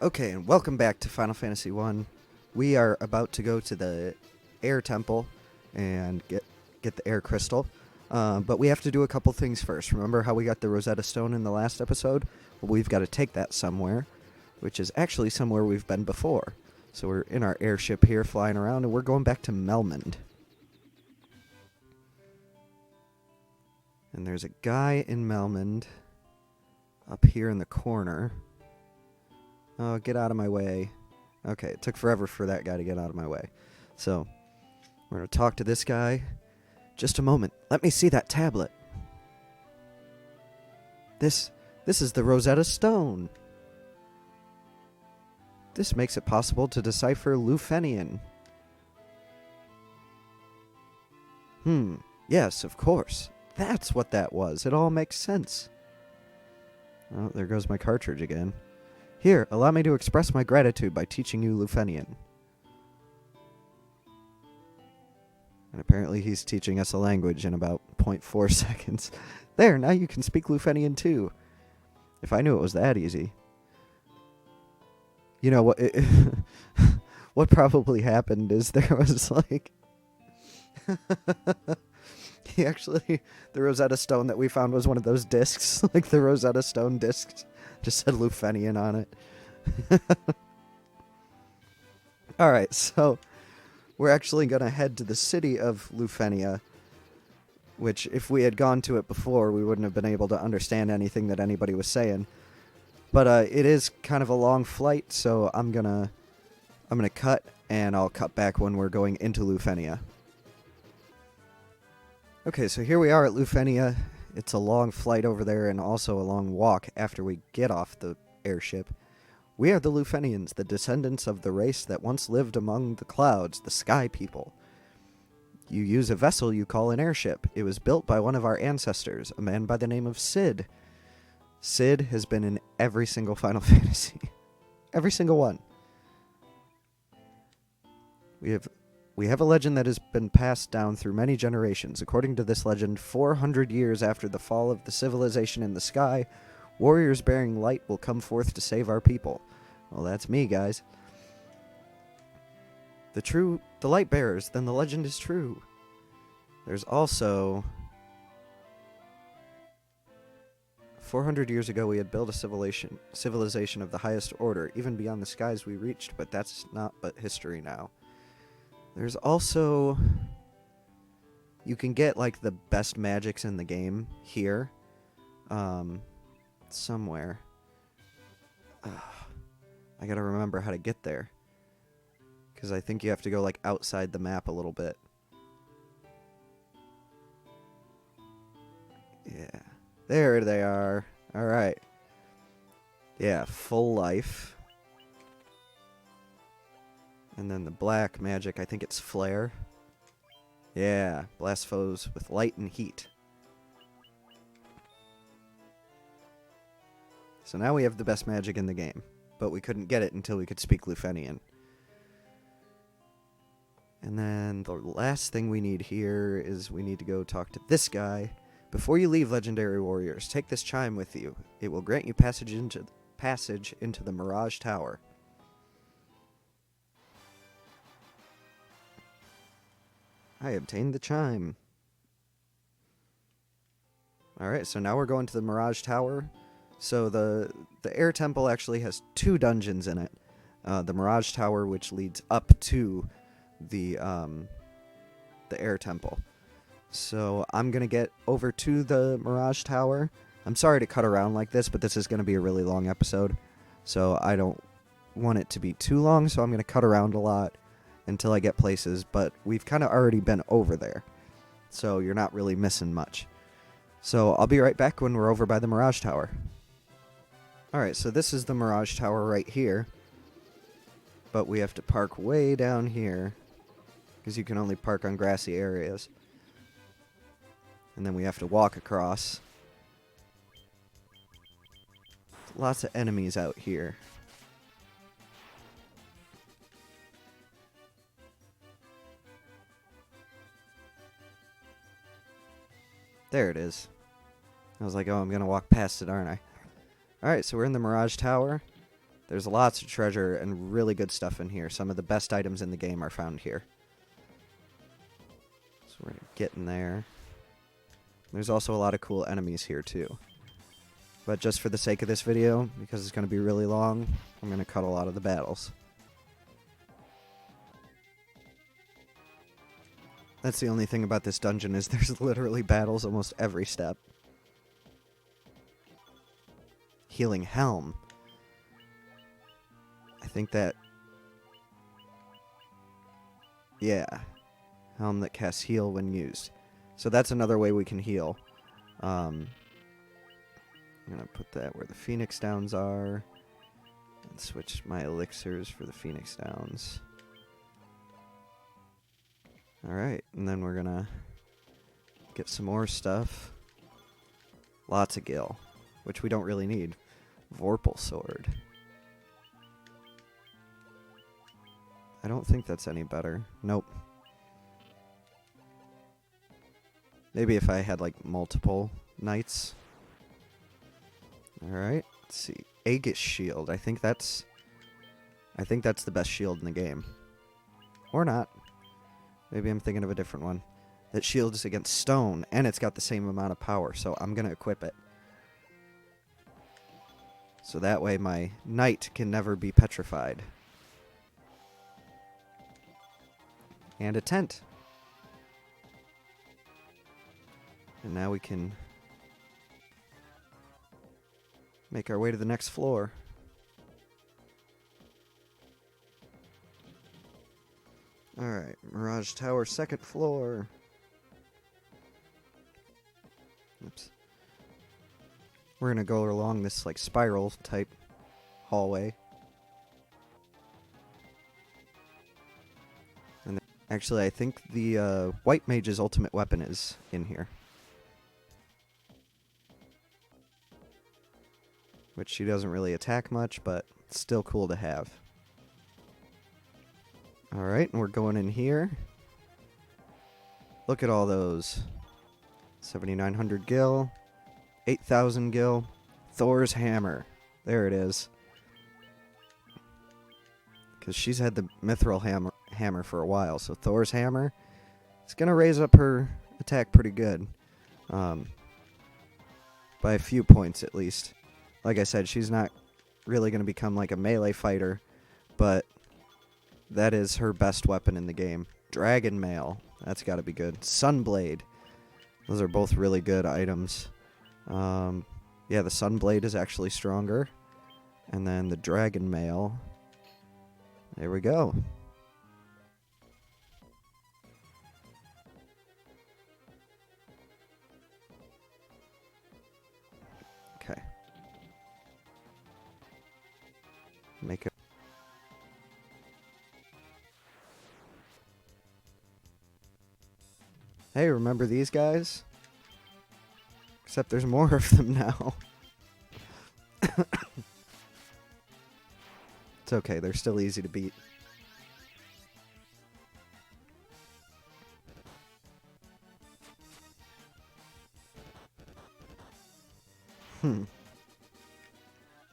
Okay, and welcome back to Final Fantasy 1. We are about to go to the air temple and get the air crystal. But we have to do a couple things first. Remember how we got the Rosetta Stone in the last episode? Well, we've got to take that somewhere, which is actually somewhere we've been before. So we're in our airship here flying around, and we're going back to Melmond. And there's a guy in Melmond up here in the corner. Oh, get out of my way. Okay, it took forever for that guy to get out of my way. So, we're going to talk to this guy. Just a moment. Let me see that tablet. This is the Rosetta Stone. This makes it possible to decipher Lufenian. Yes, of course. That's what that was. It all makes sense. Oh, there goes my cartridge again. Here, allow me to express my gratitude by teaching you Lufenian. And apparently he's teaching us a language in about 0.4 seconds. There, now you can speak Lufenian too. If I knew it was that easy. You know what? What probably happened is there was like... the Rosetta Stone that we found was one of those discs. Like the Rosetta Stone discs. Just said Lufenian on it. Alright, so we're actually going to head to the city of Lufenia, which if we had gone to it before, we wouldn't have been able to understand anything that anybody was saying. But it is kind of a long flight, so I'm gonna cut, and I'll cut back when we're going into Lufenia. Okay, so here we are at Lufenia. It's a long flight over there and also a long walk after we get off the airship. We are the Lufenians, the descendants of the race that once lived among the clouds, the Sky People. You use a vessel you call an airship. It was built by one of our ancestors, a man by the name of Sid. Sid has been in every single Final Fantasy. Every single one. We have a legend that has been passed down through many generations. According to this legend, 400 years after the fall of the civilization in the sky, warriors bearing light will come forth to save our people. Well, that's me, guys. The light bearers, then the legend is true. There's also... 400 years ago, we had built a civilization of the highest order, even beyond the skies we reached, but that's not but history now. There's also... You can get, like, the best magics in the game here. Somewhere. I gotta remember how to get there. Because I think you have to go, like, outside the map a little bit. Yeah. There they are. Alright. Yeah, full life. And then the black magic, I think it's Flare. Yeah, blast foes with light and heat. So now we have the best magic in the game, but we couldn't get it until we could speak Lufenian. And then the last thing we need here is we need to go talk to this guy. Before you leave, legendary warriors, take this chime with you. It will grant you passage into the Mirage Tower. I obtained the chime. Alright, so now we're going to the Mirage Tower. So the Air Temple actually has 2 dungeons in it. The Mirage Tower, which leads up to the Air Temple. So I'm going to get over to the Mirage Tower. I'm sorry to cut around like this, but this is going to be a really long episode. So I don't want it to be too long, so I'm going to cut around a lot until I get places, but we've kind of already been over there, so you're not really missing much. So I'll be right back when we're over by the Mirage Tower. Alright, so this is the Mirage Tower right here, but we have to park way down here, because you can only park on grassy areas. And then we have to walk across. Lots of enemies out here. There it is. I was like, oh, I'm going to walk past it, aren't I? Alright, so we're in the Mirage Tower. There's lots of treasure and really good stuff in here. Some of the best items in the game are found here. So we're going to get in there. There's also a lot of cool enemies here too. But just for the sake of this video, because it's going to be really long, I'm going to cut a lot of the battles. That's the only thing about this dungeon is there's literally battles almost every step. Healing Helm. I think that... Yeah. Helm that casts heal when used. So that's another way we can heal. I'm going to put that where the Phoenix Downs are. And switch my elixirs for the Phoenix Downs. Alright, and then we're going to get some more stuff. Lots of gil, which we don't really need. Vorpal Sword. I don't think that's any better. Nope. Maybe if I had, like, multiple knights. Alright, let's see. Aegis Shield. I think that's the best shield in the game. Or not. Maybe I'm thinking of a different one. That shields against stone, and it's got the same amount of power, so I'm going to equip it. So that way my knight can never be petrified. And a tent. And now we can make our way to the next floor. Alright, Mirage Tower, second floor. Oops. We're gonna go along this, like, spiral type hallway. And actually, I think the White Mage's ultimate weapon is in here. Which she doesn't really attack much, but it's still cool to have. Alright, and we're going in here. Look at all those. 7,900 gil. 8,000 gil. Thor's hammer. There it is. Because she's had the mithril hammer for a while, so Thor's hammer, it's going to raise up her attack pretty good. By a few points, at least. Like I said, she's not really going to become like a melee fighter, but that is her best weapon in the game. Dragon Mail. That's got to be good. Sunblade. Those are both really good items. Yeah, the Sunblade is actually stronger. And then the Dragon Mail. There we go. Okay. Make it. Hey, remember these guys? Except there's more of them now. It's okay, they're still easy to beat.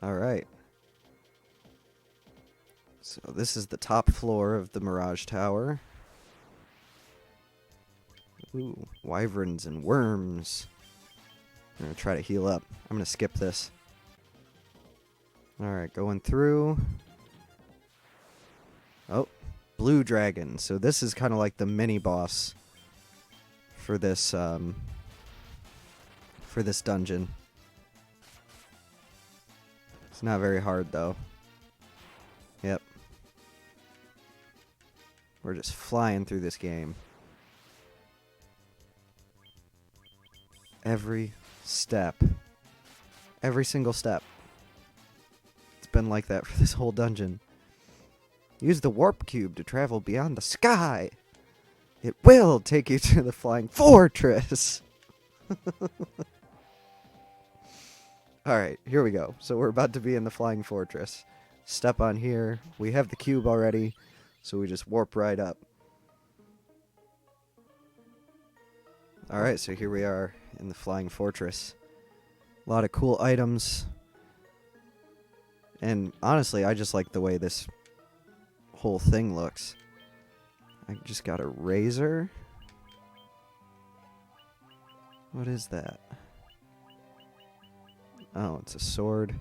Alright. So this is the top floor of the Mirage Tower. Ooh, wyverns and worms. I'm going to try to heal up. I'm going to skip this. Alright, going through. Oh, blue dragon. So this is kind of like the mini-boss for this dungeon. It's not very hard, though. Yep. We're just flying through this game. Every step. Every single step. It's been like that for this whole dungeon. Use the warp cube to travel beyond the sky. It will take you to the flying fortress. Alright, here we go. So we're about to be in the flying fortress. Step on here. We have the cube already, so we just warp right up. Alright, so here we are in the flying fortress. A lot of cool items. And honestly, I just like the way this whole thing looks. I just got a razor. What is that? Oh, it's a sword.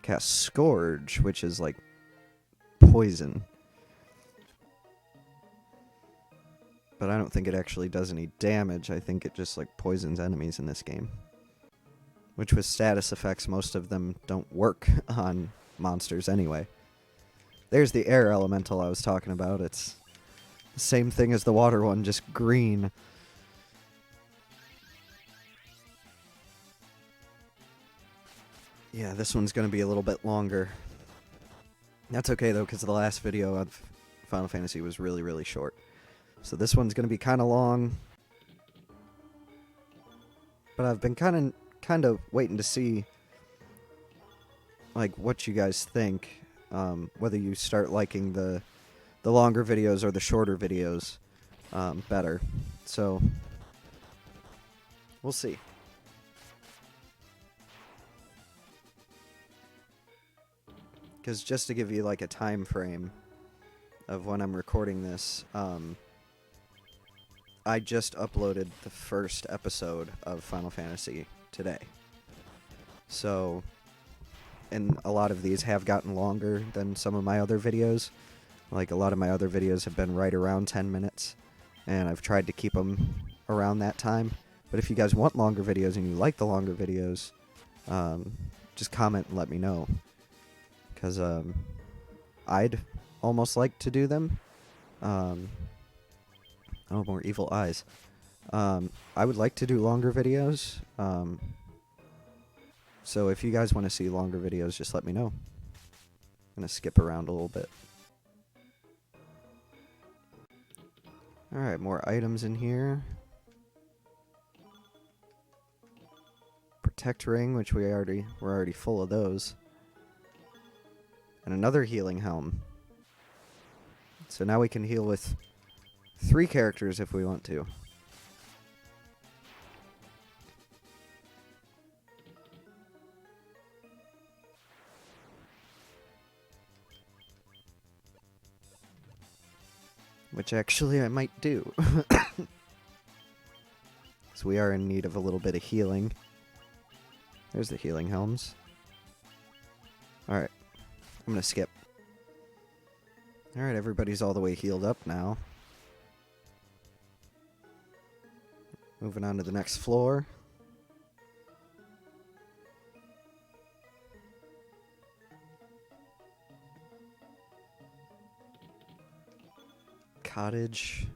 Cast Scourge, which is like poison. But I don't think it actually does any damage. I think it just like poisons enemies in this game. Which with status effects, most of them don't work on monsters anyway. There's the air elemental I was talking about. It's the same thing as the water one, just green. Yeah, this one's going to be a little bit longer. That's okay, though, because the last video of Final Fantasy was really, really short. So this one's going to be kind of long. But I've been kind of waiting to see like what you guys think. Whether you start liking the longer videos or the shorter videos better. So we'll see. Because just to give you like a time frame of when I'm recording this, I just uploaded the first episode of Final Fantasy today. So, and a lot of these have gotten longer than some of my other videos. Like a lot of my other videos have been right around 10 minutes, and I've tried to keep them around that time. But if you guys want longer videos and you like the longer videos, just comment and let me know. Because I'd almost like to do them. Oh, more evil eyes. I would like to do longer videos. So if you guys want to see longer videos, just let me know. I'm going to skip around a little bit. Alright, more items in here. Protect ring, which we're already full of those. And another healing helm. So now we can heal with 3 characters if we want to. Which actually I might do. So we are in need of a little bit of healing. There's the healing helms. Alright. I'm gonna skip. Alright, everybody's all the way healed up now. Moving on to the next floor. Cottage.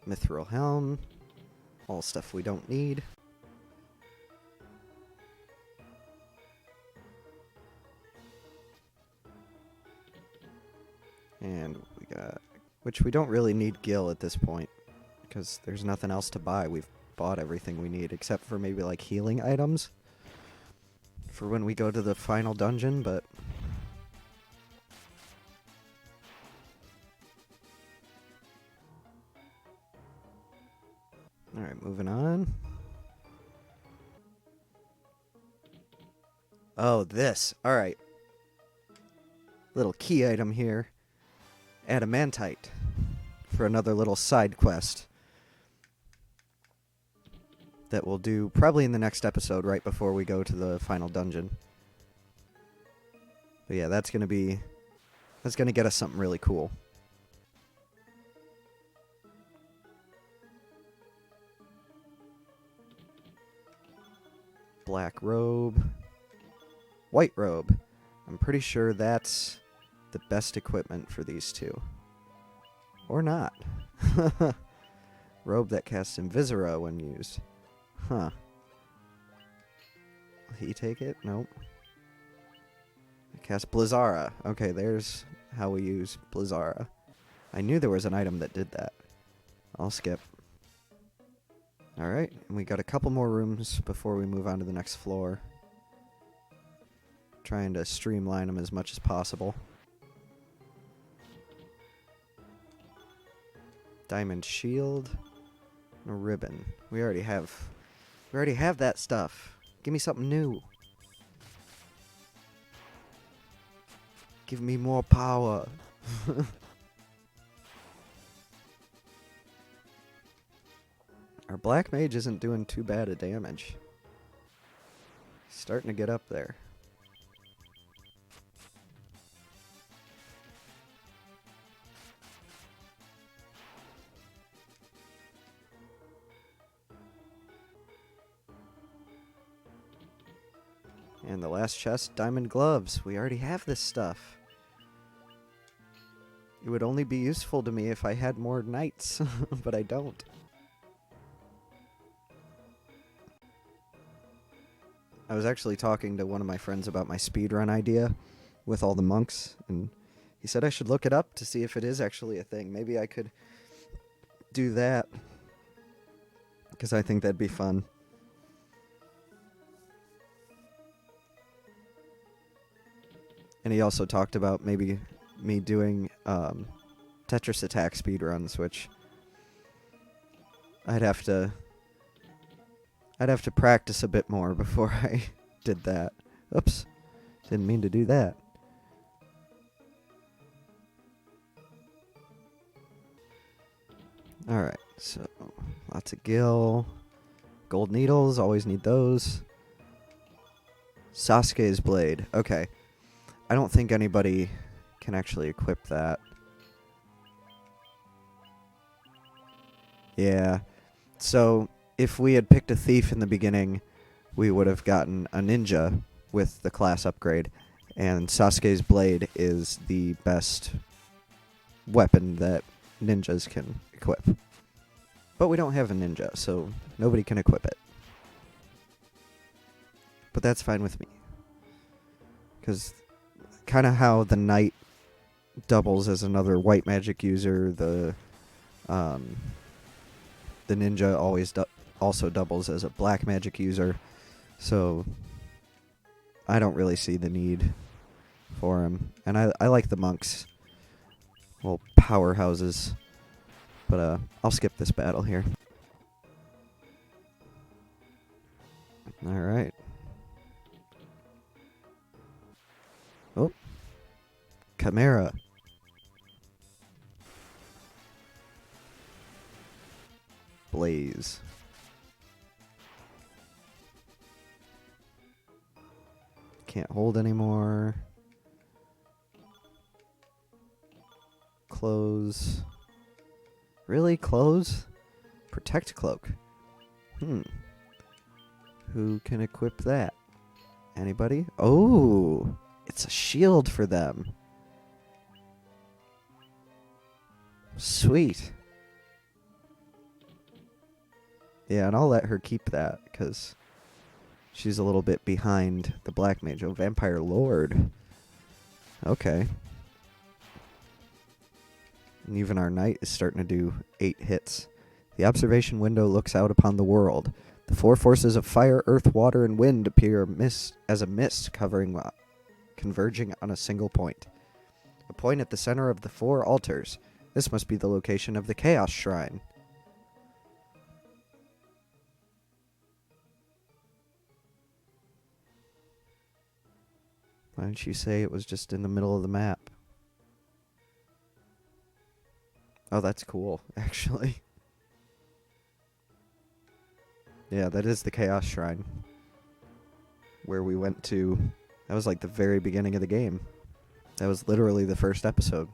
Mithril helm. All stuff we don't need. And we got... which we don't really need Gil at this point, because there's nothing else to buy. We've bought everything we need, except for maybe like healing items for when we go to the final dungeon, but... Alright, moving on. Oh, this. Alright. Little key item here. Adamantite. For another little side quest. That we'll do probably in the next episode, right before we go to the final dungeon. But yeah, that's gonna get us something really cool. Black robe. White robe. I'm pretty sure that's the best equipment for these two. Or not. Robe that casts Invisera when used. Huh. Will he take it? Nope. I cast Blizzara. Okay, there's how we use Blizzara. I knew there was an item that did that. I'll skip. Alright, and we got a couple more rooms before we move on to the next floor. Trying to streamline them as much as possible. Diamond shield. And a ribbon. We already have that stuff. Give me something new. Give me more power. Our black mage isn't doing too bad of damage. He's starting to get up there. And the last chest, diamond gloves. We already have this stuff. It would only be useful to me if I had more knights, but I don't. I was actually talking to one of my friends about my speedrun idea with all the monks, and he said I should look it up to see if it is actually a thing. Maybe I could do that, because I think that'd be fun. And he also talked about maybe me doing Tetris Attack speedruns, which I'd have to practice a bit more before I did that. Oops. Didn't mean to do that. Alright, so lots of gil. Gold needles, always need those. Sasuke's blade. Okay. I don't think anybody can actually equip that. Yeah. So, if we had picked a thief in the beginning, we would have gotten a ninja with the class upgrade. And Sasuke's blade is the best weapon that ninjas can equip. But we don't have a ninja, so nobody can equip it. But that's fine with me. Because kind of how the knight doubles as another white magic user, the ninja always also doubles as a black magic user, so I don't really see the need for him. And I like the monks, well, powerhouses, but I'll skip this battle here. Alright. Oh. Chimera. Blaze. Can't hold anymore. Close. Really? Close? Protect cloak. Who can equip that? Anybody? Oh! It's a shield for them. Sweet. Yeah, and I'll let her keep that, because she's a little bit behind the black mage. Oh, Vampire Lord. Okay. And even our knight is starting to do 8 hits. The observation window looks out upon the world. The 4 forces of fire, earth, water, and wind appear as a mist covering, converging on a single point. A point at the center of the 4 altars. This must be the location of the Chaos Shrine. Why didn't you say it was just in the middle of the map? Oh, that's cool, actually. Yeah, that is the Chaos Shrine. Where we went to... That was like the very beginning of the game. That was literally the first episode.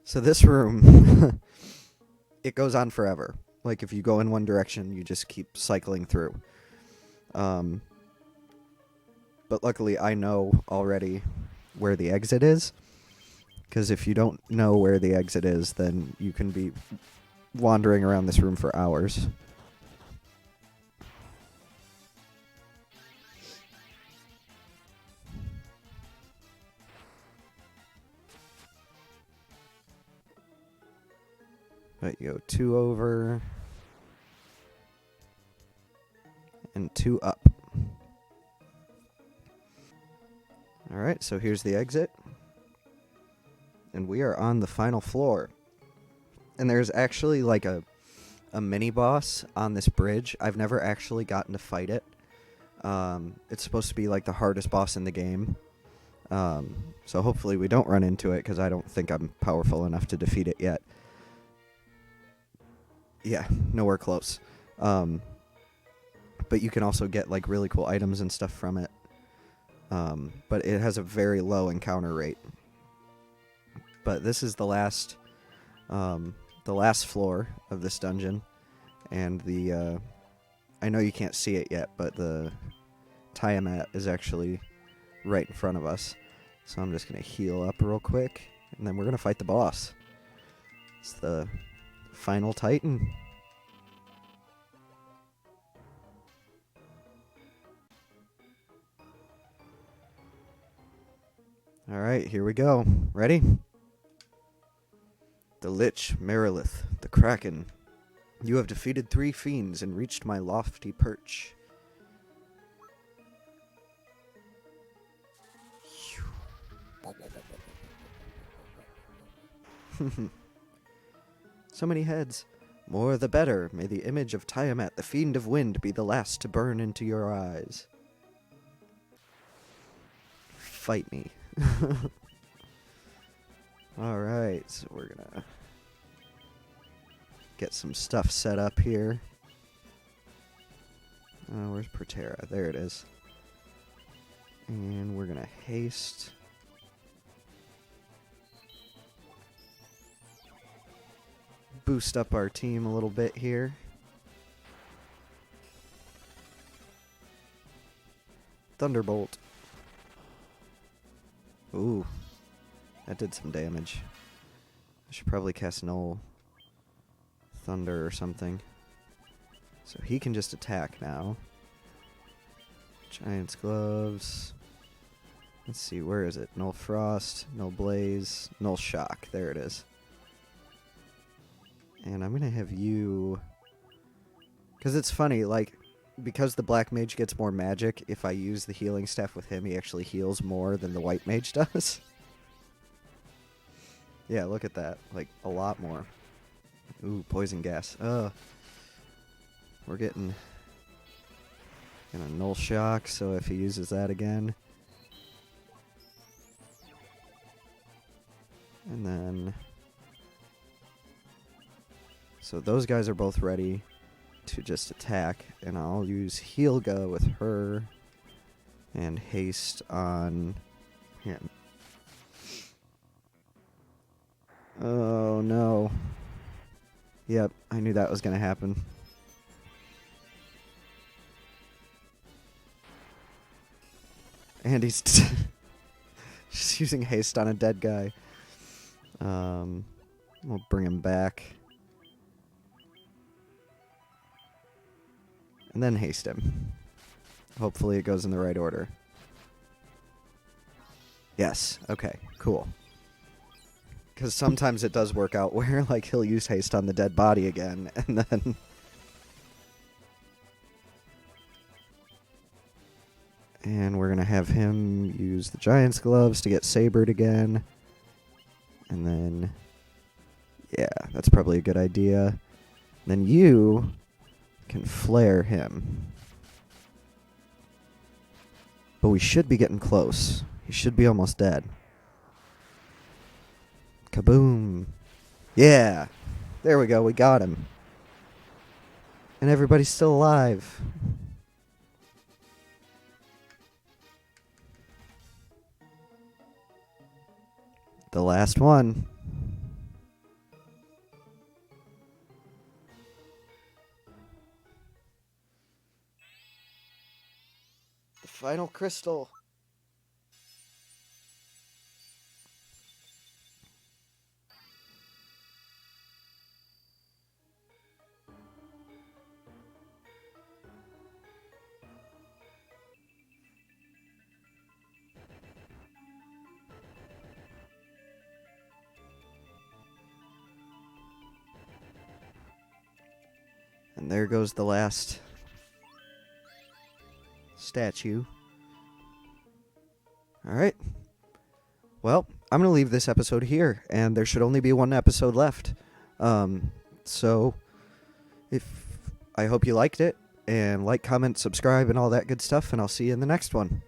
So this room... it goes on forever. Like, if you go in one direction, you just keep cycling through. But luckily, I know already where the exit is. Because if you don't know where the exit is, then you can be wandering around this room for hours. Right, you go 2 over. And 2 up. Alright, so here's the exit. And we are on the final floor. And there's actually like a mini boss on this bridge. I've never actually gotten to fight it. It's supposed to be like the hardest boss in the game. So hopefully we don't run into it, because I don't think I'm powerful enough to defeat it yet. Yeah, nowhere close. But you can also get like really cool items and stuff from it. But it has a very low encounter rate. But this is the last floor of this dungeon, and I know you can't see it yet, but the Tiamat is actually right in front of us. So I'm just gonna heal up real quick, and then we're gonna fight the boss. It's the final Titan. Alright, here we go. Ready? The Lich, Merilith, the Kraken. You have defeated 3 fiends and reached my lofty perch. So many heads. More the better. May the image of Tiamat, the fiend of wind, be the last to burn into your eyes. Fight me. Alright, so we're gonna get some stuff set up here. Where's Protera? There it is. And we're gonna haste. Boost up our team a little bit here. Thunderbolt. Ooh, that did some damage. I should probably cast Null Thunder or something. So he can just attack now. Giant's Gloves. Let's see, where is it? Null Frost, Null Blaze, Null Shock. There it is. And I'm going to have you... Because it's funny, like, because the Black Mage gets more magic, if I use the healing staff with him, he actually heals more than the White Mage does. Yeah, look at that. Like, a lot more. Ooh, poison gas. We're getting a Null Shock, so if he uses that again... And then... So those guys are both ready to just attack, and I'll use Healga with her and haste on him. Oh no. Yep, I knew that was going to happen. And he's just using haste on a dead guy. We'll bring him back. And then haste him. Hopefully it goes in the right order. Yes. Okay, cool. Because sometimes it does work out where, like, he'll use haste on the dead body again, and then... And we're going to have him use the Giant's Gloves to get sabered again. And then... Yeah, that's probably a good idea. Then you... can flare him. But we should be getting close. He should be almost dead. Kaboom. Yeah. There we go. We got him. And everybody's still alive. The last one. Final crystal. And there goes the last statue. Alright. Well, I'm going to leave this episode here, and there should only be one episode left. So, I hope you liked it, and like, comment, subscribe, and all that good stuff, and I'll see you in the next one.